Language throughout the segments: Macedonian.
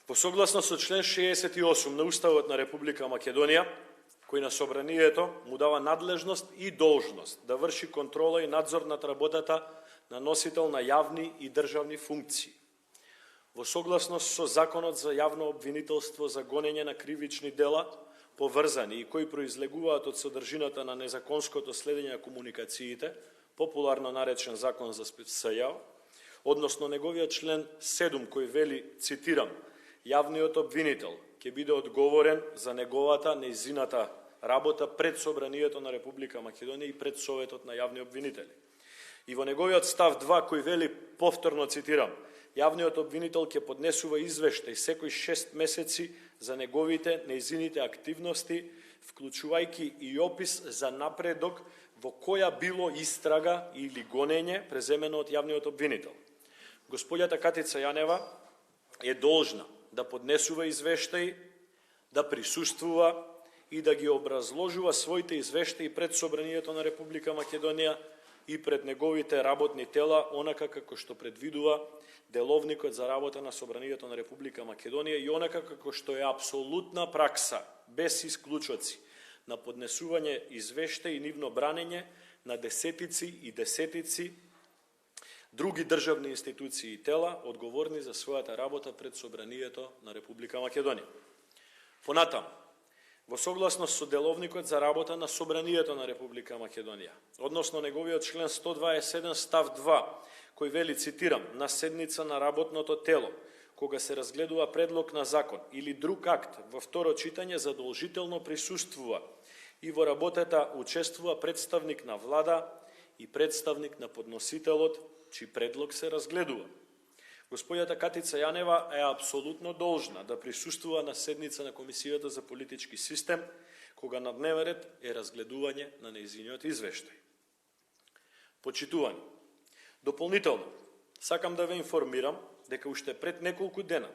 Во согласност со член 68 на Уставот на Република Македонија, кој на собранието му дава надлежност и должност да врши контрола и надзор над работата на носител на јавни и државни функции. Во согласност со Законот за јавно обвинителство за гонење на кривични дела, поврзани и кои произлегуваат од содржината на незаконското следење на комуникациите, популарно наречен Закон за СЈО, односно неговиот член 7 кој вели, цитирам, јавниот обвинител ќе биде одговорен за неговата нејзината работа пред Собранието на Република Македонија и пред Советот на јавни обвинители. И во неговиот став 2 кој вели, повторно цитирам, јавниот обвинител ќе поднесува извештај секој 6 месеци за неговите нејзините активности, вклучувајќи и опис за напредок во која било истрага или гонење преземено од јавниот обвинител. Господјата Катица Јанева е должна да поднесува извештаи, да присуствува и да ги образложува своите извештаи пред Собранието на Република Македонија и пред неговите работни тела, онака како што предвидува Деловникот за работа на Собранието на Република Македонија и онака како што е апсолутна пракса, без исклучоци, на поднесување извештаи и нивно бранење на десетици и десетици други државни институции и тела одговорни за својата работа пред Собранието на Република Македонија. Понатаму, во согласност со Деловникот за работа на Собранието на Република Македонија, односно неговиот член 127 став 2, кој вели, цитирам, на седница на работното тело, кога се разгледува предлог на закон или друг акт во второ читање, задолжително присуствува и во работата учествува представник на влада и представник на подносителот, чиј предлог се разгледува. Господјата Катица Јанева е апсолутно должна да присуствува на седница на Комисијата за политички систем, кога на дневен ред е разгледување на нејзиниот извештај. Почитувани, дополнително, сакам да ве информирам дека уште пред неколку дена,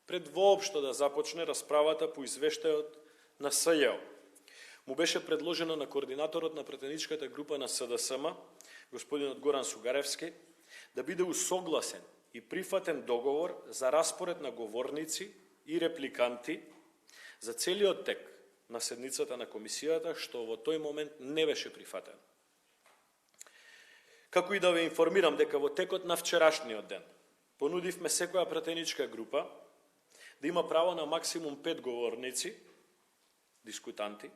пред воопшто да започне расправата по извештајот на СЈО, му беше предложено на координаторот на претеничката група на СДСМ, господинот Горан Сугаревски, да биде усогласен и прифатен договор за распоред на говорници и репликанти за целиот тек на седницата на комисијата, што во тој момент не беше прифатен. Како и да ве информирам дека во текот на вчерашниот ден понудивме секоја претеничка група да има право на максимум 5 говорници, дискутанти,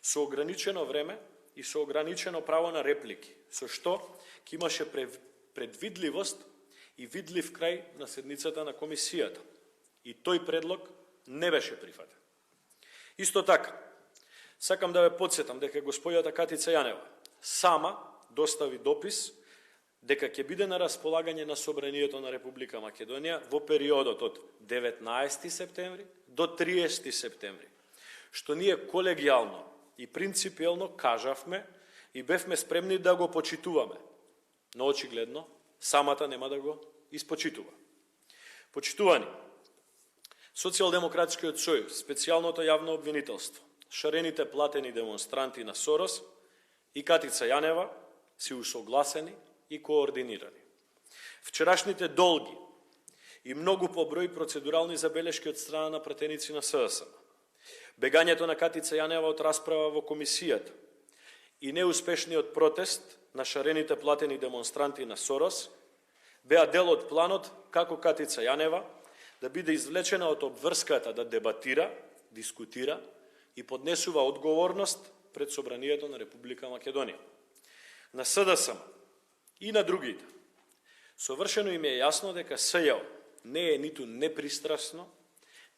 со ограничено време и со ограничено право на реплики, со што ќе имаше предвидливост и видлив крај на седницата на комисијата. И тој предлог не беше прифатен. Исто така, сакам да ве подсетам дека господјата Катица Јанева сама достави допис дека ќе биде на располагање на Собранието на Република Македонија во периодот од 19 септември до 30 септември, што ние колегијално и принципиелно кажавме и бевме спремни да го почитуваме, но очигледно самата нема да го испочитува. Почитувани, Социјалдемократскиот сојуз, специјалното јавно обвинителство, шарените платени демонстранти на Сорос и Катица Јанева си усогласени и координирани. Вчерашните долги и многу поброј процедурални забелешки од страна на пратеници на СДСМ, бегањето на Катица Јанева од расправа во комисијата и неуспешниот протест на шарените платени демонстранти на Сорос беа дел од планот како Катица Јанева да биде извлечена од обврската да дебатира, дискутира и поднесува одговорност пред Собранието на Република Македонија. На СДСМ и на другите совршено им е јасно дека СЈО не е ниту непристрасно,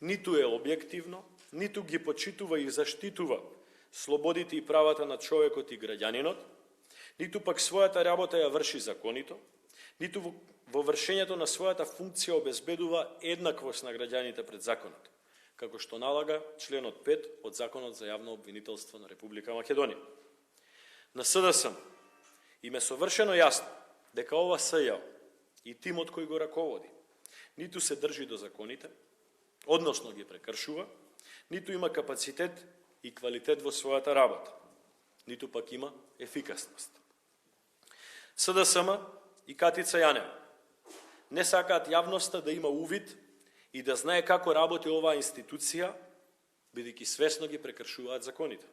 ниту е објективно, ниту ги почитува и заштитува слободите и правата на човекот и граѓанинот, ниту пак својата работа ја врши законито, ниту во вршењето на својата функција обезбедува еднаквост на граѓаните пред законот, како што налага членот 5 од Законот за јавно обвинителство на Република Македонија. На СДСМ им е совршено јасно дека ова СЈО и тимот кој го раководи ниту се држи до законите, односно ги прекршува, ниту има капацитет и квалитет во својата работа, ниту пак има ефикасност. СДСМ и Катица Јанева не сакаат јавноста да има увид и да знае како работи оваа институција, бидејќи свесно ги прекршуваат законите.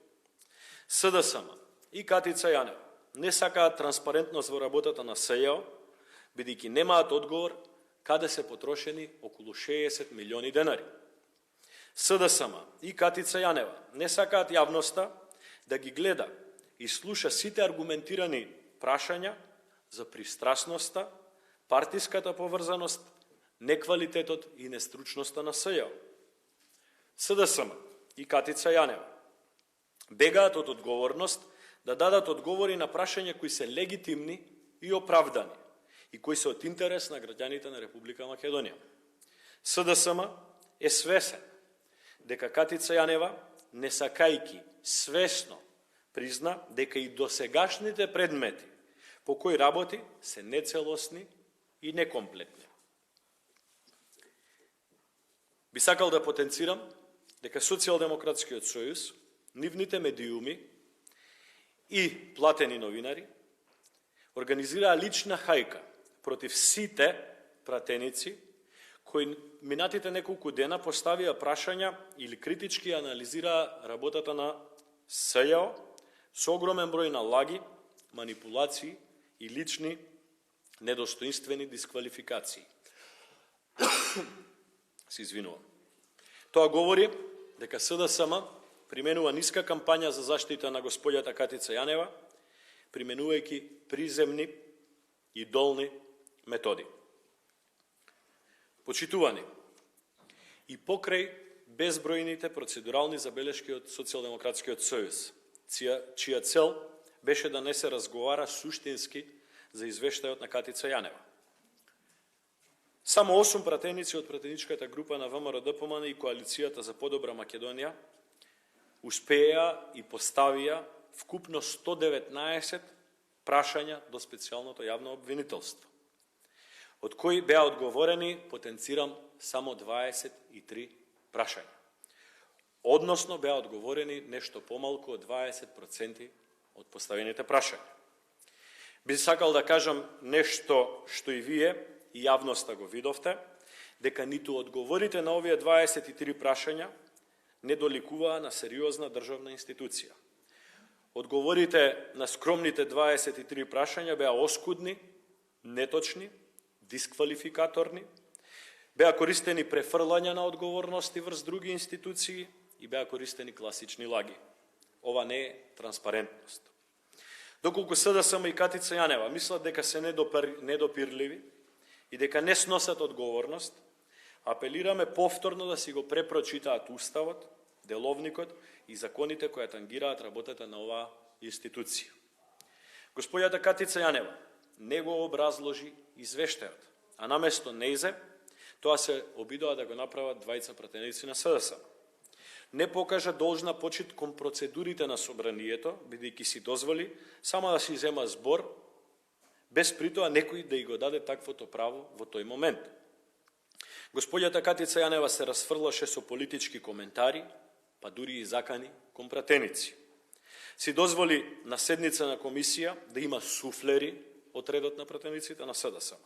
СДСМ и Катица Јанева не сакаат транспарентност во работата на СЈО, бидејќи немаат одговор каде се потрошени околу 60 милиони денари. СДСМ и Катица Јанева не сакаат јавноста да ги гледа и слуша сите аргументирани прашања за пристрасноста, партиската поврзаност, неквалитетот и нестручноста на СЈО. СДСМ и Катица Јанева бегаат од одговорност да дадат одговори на прашања кои се легитимни и оправдани и кои се од интерес на граѓаните на Република Македонија. СДСМ е свесен дека Катица Јанева, не сакајки свесно, призна дека и досегашните предмети по кои работи се нецелосни и некомплетни. Би сакал да потенцирам дека Социјалдемократскиот сојуз, нивните медиуми и платени новинари организираа лична хајка против сите пратеници кои минатите неколку дена поставија прашања или критички анализираа работата на СЈО со огромен број на лаги, манипулации и лични недостоинствени дисквалификации. Се извинувам. Тоа говори дека СДСМ применува ниска кампања за заштита на господјата Катица Јанева, применувајќи приземни и долни методи. Почитувани, и покрај безбројните процедурални забелешки од Социјалдемократскиот сојуз, чија цел беше да не се разговара суштински за извештајот на Катица Јанева. Само 8 пратеници од пратеничката група на ВМРО-ДПМН и Коалицијата за подобра Македонија успеа и поставија вкупно 119 прашања до специјалното јавно обвинителство, од кои беа одговорени, потенцирам, само 23 прашања. Односно беа одговорени нешто помалку од 20% од поставените прашања. Би сакал да кажам нешто што и вие и јавноста го видовте, дека ниту одговорите на овие 23 прашања не доликуваа на сериозна државна институција. Одговорите на скромните 23 прашања беа оскудни, неточни, дисквалификаторни, беа користени префрлања на одговорности врз други институции и беа користени класични лаги. Ова не е транспарентност. Доколку СДСМ и Катица Јанева мислат дека се недопирливи и дека не сносат одговорност, апелираме повторно да си го препрочитаат Уставот, Деловникот и законите кои тангираат работата на оваа институција. Господјата Катица Јанева не го образложи извештајот, а наместо нејзе, тоа се обидоа да го направат двајца пратеници на СДСМ. Не покажа должна почит кон процедурите на собранието, бидејќи си дозволи само да си зема збор, без притоа некој да и го даде таквото право во тој момент. Господјата Катица Јанева се расфрлаше со политички коментари, па дури и закани кон пратеници. Си дозволи на седница на комисија да има суфлери од редот на пратениците на СДСМ.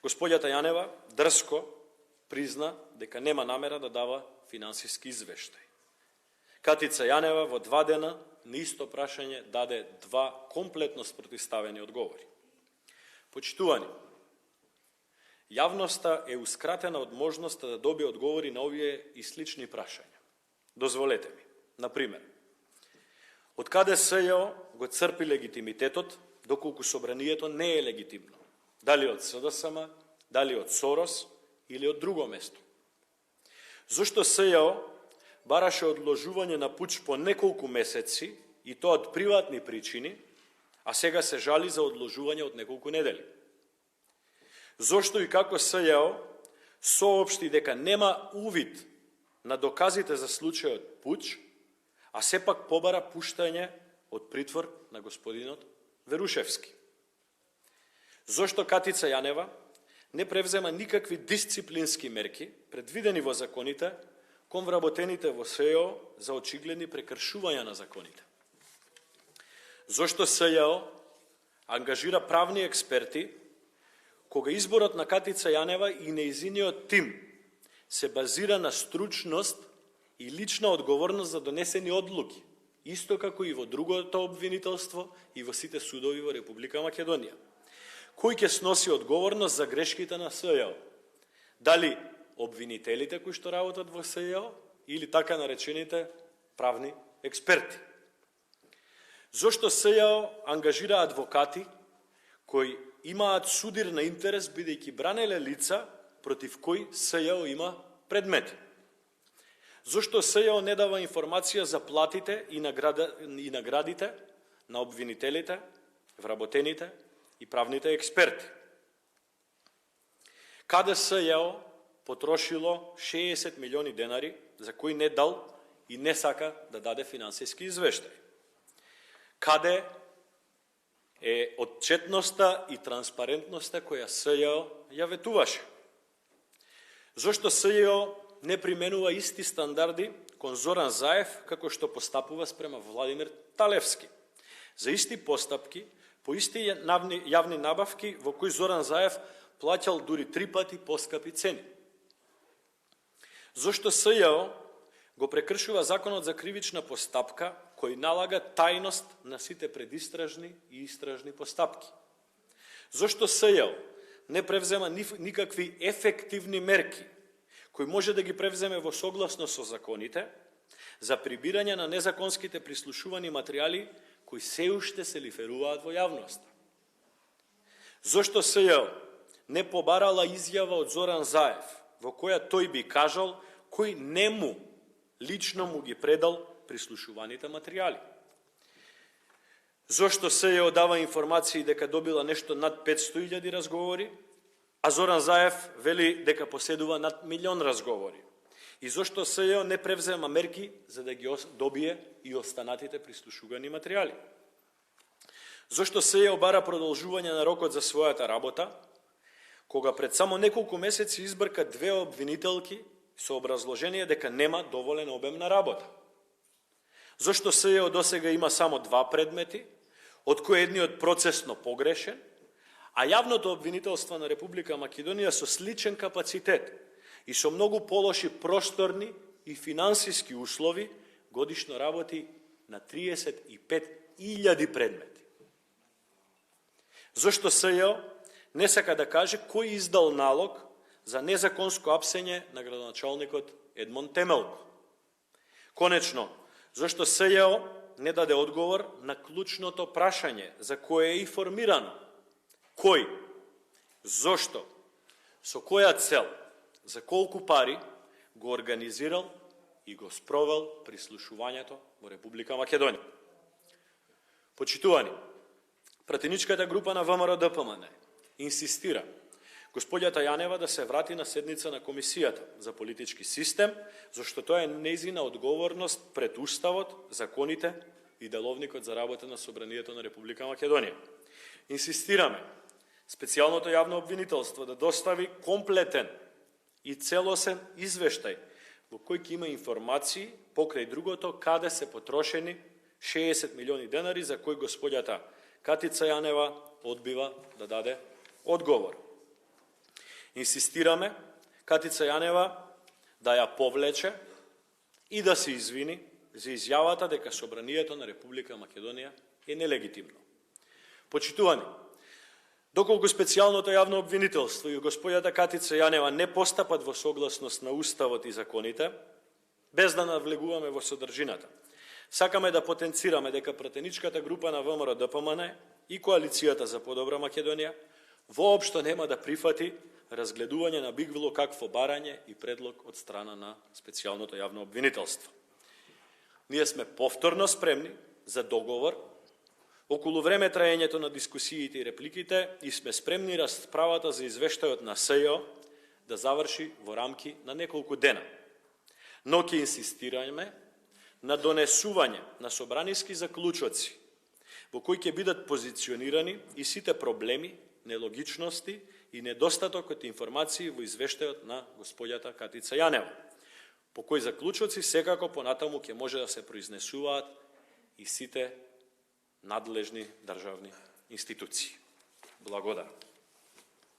Господјата Јанева дрско призна дека нема намера да дава финансиски извештај. Катица Јанева во 2 дена на исто прашање даде 2 комплетно спротивставени одговори. Почитувани, јавноста еускратена од можноста да добие одговори на овие и слични прашања. Дозволете ми, например, од каде СЈО го црпи легитимитетот, доколку собранието не е легитимно? Дали од СДСМ, дали од Сорос или од друго место? Зошто СЈО бараше одложување на пуч по неколку месеци и тоа од приватни причини, а сега се жали за одложување од неколку недели? Зошто и како СЈО соопшти дека нема увид на доказите за случајот пуч, а сепак побара пуштање од притвор на господинот Верушевски? Зошто Катица Јанева не превзема никакви дисциплински мерки, предвидени во законите, кон вработените во СЈО за очигледни прекршувања на законите? Зошто СЈО ангажира правни експерти, кога изборот на Катица Јанева и нејзиниот тим се базира на стручност и лична одговорност за донесени одлуки, исто како и во другото обвинителство и во сите судови во Република Македонија. Кој ќе сноси одговорност за грешките на СЈО? Дали обвинителите кои што работат во СЈО или така наречените правни експерти? Зошто СЈО ангажира адвокати кои имаат судир на интерес бидејќи бранеле лица против кои СЈО има предмети? Зошто СЈО не дава информација за платите и наградите на обвинителите, вработените и правните експерти? Каде СЈО потрошило 60 милиони денари за кои не дал и не сака да даде финансиски извештај? Каде е отчетноста и транспарентноста која СЈО ја ветуваше? Зошто СЈО не применува исти стандарди кон Зоран Заев како што постапува спрема Владимир Талевски? За исти постапки, по исти јавни набавки во кои Зоран Заев плаќал дури 3 пати поскапи цени? Зошто СЈО го прекршува законот за кривична постапка кој налага тајност на сите предистражни и истражни постапки? Зошто СЈО не превзема никакви ефективни мерки кој може да ги превземе во согласност со законите за прибирање на незаконските прислушувани материјали кои се уште се лиферуваат во јавноста? Зошто СЈО не побарала изјава од Зоран Заев во која тој би кажал кој нему лично му ги предал прислушуваните материјали? Зошто СЈО дава информации дека добила нешто над 500.000 разговори, а Зоран Заев вели дека поседува над 1.000.000 разговори? И зошто СЈО не превзема мерки за да ги добие и останатите прислушувани материјали? Зошто СЈО бара продолжување на рокот за својата работа, кога пред само неколку месеци избрка 2 обвинителки со образложение дека нема доволен обем на работа? Зошто СЈО досега има само 2 предмети, од кои едниот процесно погрешен, а јавното обвинителство на Република Македонија со сличен капацитет и со многу полоши просторни и финансиски услови годишно работи на 35.000 предмети? Зошто СЈО не сака да каже кој издал налог за незаконско апсење на градоначалникот Едмон Темелко? Конечно, зошто СЈО не даде одговор на клучното прашање за кое е и формирано? Кој, зошто, со која цел, за колку пари го организирал и го спровел прислушувањето во Република Македонија? Почитувани, пратеничката група на ВМРО-ДПМН инсистира господјата Јанева да се врати на седница на Комисијата за политички систем, зашто тоа е нејзина одговорност пред Уставот, законите и деловникот за работа на Собранието на Република Македонија. Инсистираме специјалното јавно обвинителство да достави комплетен и целосен извештај во кој ќе има информации покрај другото каде се потрошени 60 милиони денари за кој господјата Катица Јанева одбива да даде одговор. Инсистираме Катица Јанева да ја повлече и да се извини за изјавата дека Собранието на Република Македонија е нелегитимно. Почитувани, доколку специјалното јавно обвинителство и господјата Катица Јанева не постапат во согласност на Уставот и законите, без да навлегуваме во содржината, сакаме да потенцираме дека пратеничката група на ВМРО-ДПМН и Коалицијата за подобра Македонија воопшто нема да прифати разгледување на било какво барање и предлог од страна на специјалното јавно обвинителство. Ние сме повторно спремни за договор околу време траењето на дискусиите и репликите и сме спремни расправата за извештајот на СЈО да заврши во рамки на неколку дена. Но ќе инсистираме на донесување на собраниски заклучоци во кои ќе бидат позиционирани и сите проблеми, нелогичности и недостаток од информации во извештајот на господјата Катица Јанева, по кои заклучоци секако понатаму ќе може да се произнесуваат и сите надлежни државни институции. Благодарам.